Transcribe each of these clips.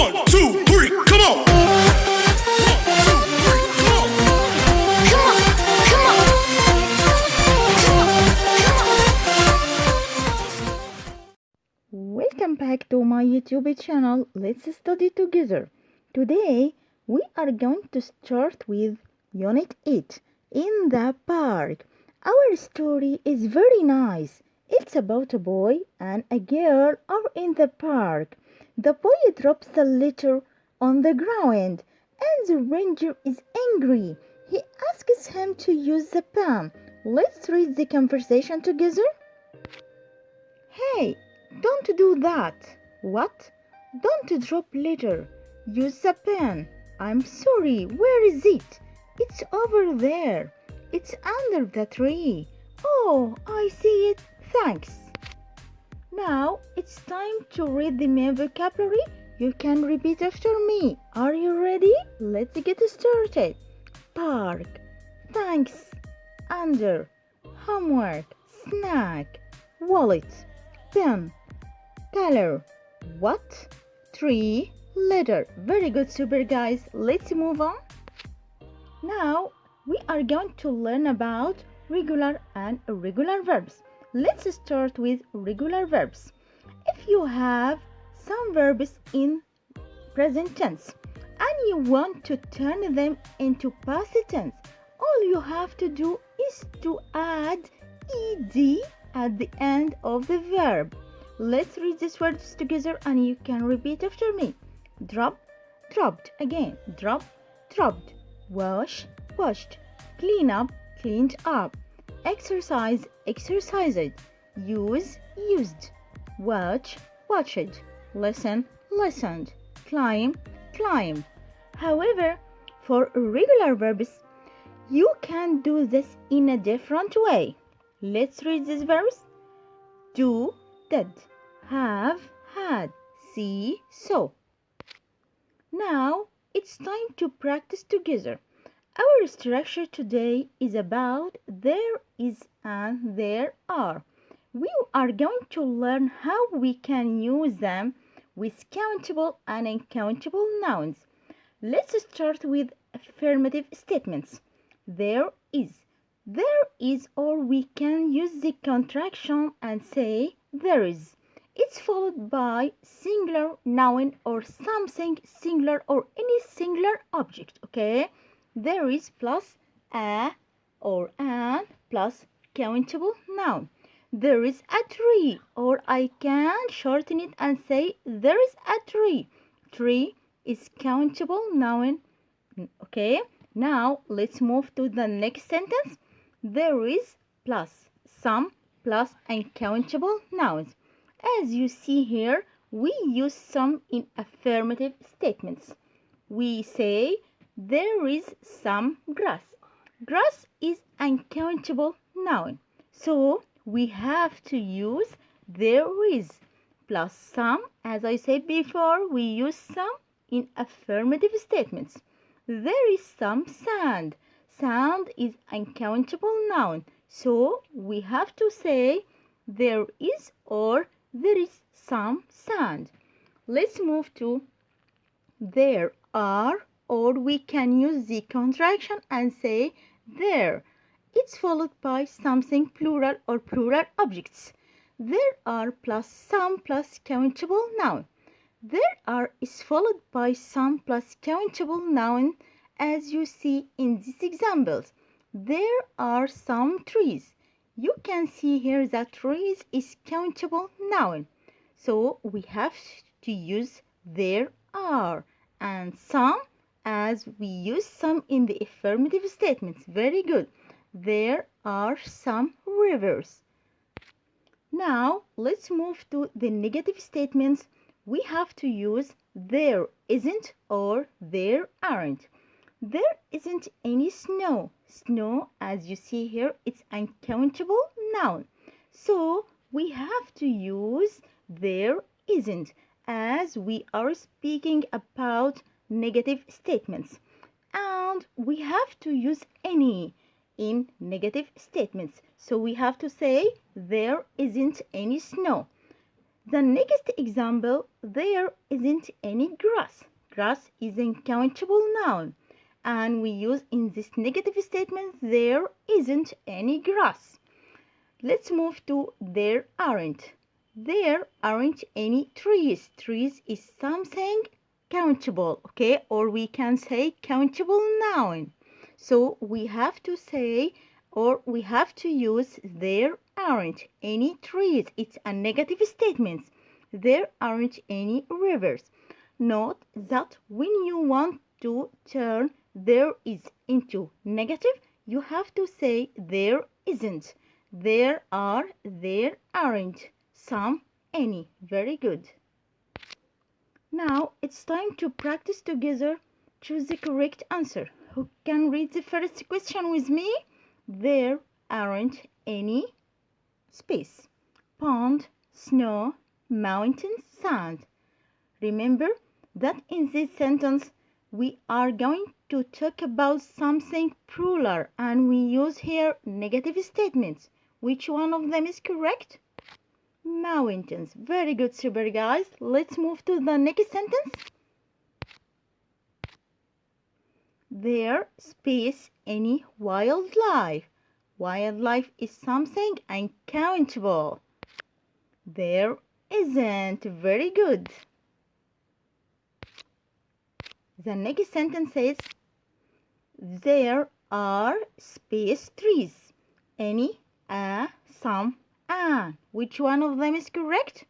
1, 2, 3, come on. Welcome back to my YouTube channel. Let's study together. Today we are going to start with Unit 8 in the park. Our story is very nice. It's about a boy and a girl are in the park. The boy drops the letter on the ground and the ranger is angry. He asks him to use the pen. Let's read the conversation together. Hey, don't do that. What? Don't drop letter. Use the pen. I'm sorry. Where is it? It's over there. It's under the tree. Oh, I see it. Thanks. Now it's time to read the main vocabulary. You can repeat after me. Are you ready? Let's get started. Park. Thanks. Under. Homework. Snack. Wallet. Pen. Color. What? Tree. Letter. Very good, super guys. Let's move on. Now we are going to learn about regular and irregular verbs. Let's start with regular verbs. If you have some verbs in present tense and you want to turn them into past tense, all you have to do is to add ed at the end of the verb. Let's read these words together and you can repeat after me. Drop, dropped. Again, drop, dropped. Wash, washed. Clean up, cleaned up. Exercise, exercised. Use, used. Watch, watched. Listen, listened. Climb, climbed. However, for irregular verbs, you can do this in a different way. Let's read these verbs. Do, did. Have, had. See, saw. Now it's time to practice together. Our structure today is about there is and there are. We are going to learn how we can use them with countable and uncountable nouns. Let's start with affirmative statements. There is. There is, or we can use the contraction and say there is. It's followed by singular noun or something singular or any singular object, okay? There is plus a or an plus countable noun. There is a tree, or I can shorten it and say there is a tree. Tree is countable noun, okay? Now let's move to the next sentence. There is plus some plus uncountable nouns. As you see here, we use some in affirmative statements. We say there is some grass. Grass is uncountable noun. So we have to use there is plus some. As I said before, we use some in affirmative statements. There is some sand. Sand is uncountable noun. So we have to say there is or there is some sand. Let's move to there are, or we can use the contraction and say there. It's followed by something plural or plural objects. There are plus some plus countable noun. There are is followed by some plus countable noun as you see in these examples. There are some trees. You can see here that trees is countable noun. So we have to use there are and some as we use some in the affirmative statements. Very good. There are some rivers. Now let's move to the negative statements. We have to use there isn't or there aren't. There isn't any snow. Snow, as you see here, it's uncountable noun. So we have to use there isn't as we are speaking about negative statements. And we have to use any in negative statements. So we have to say there isn't any snow. The next example, there isn't any grass. Grass is an uncountable noun. And we use in this negative statement, there isn't any grass. Let's move to there aren't. There aren't any trees. Trees is something countable, okay? Or we can say countable noun. So we have to say, or we have to use there aren't any trees. It's a negative statement. There aren't any rivers. Note that when you want to turn there is into negative, you have to say there isn't. There are, there aren't, some, any. Very good. Now it's time to practice together. Choose the correct answer. Who can read the first question with me? There aren't any space. Pond, snow, mountains, sand. Remember that in this sentence we are going to talk about something plural and we use here negative statements. Which one of them is correct? Mountains. Very good, super guys. Let's move to the next sentence. There space any wildlife. Wildlife is something uncountable. There isn't. Very good. The next sentence says, there are space trees. Any, some, and. Which one of them is correct?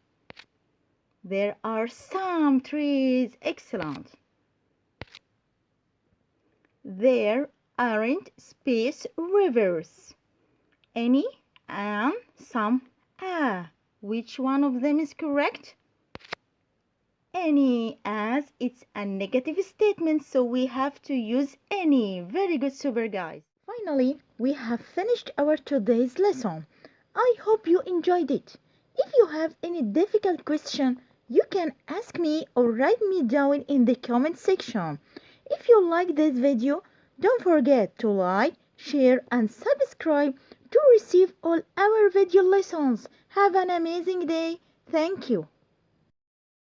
There are some trees. Excellent. There aren't space rivers. Any, and, some, Which one of them is correct? Any, as it's a negative statement, so we have to use any. Very good, super guys. Finally, we have finished our today's lesson. I hope you enjoyed it. If you have any difficult question, you can ask me or write me down in the comment section. If you like this video, don't forget to like, share and subscribe to receive all our video lessons. Have an amazing day. Thank you.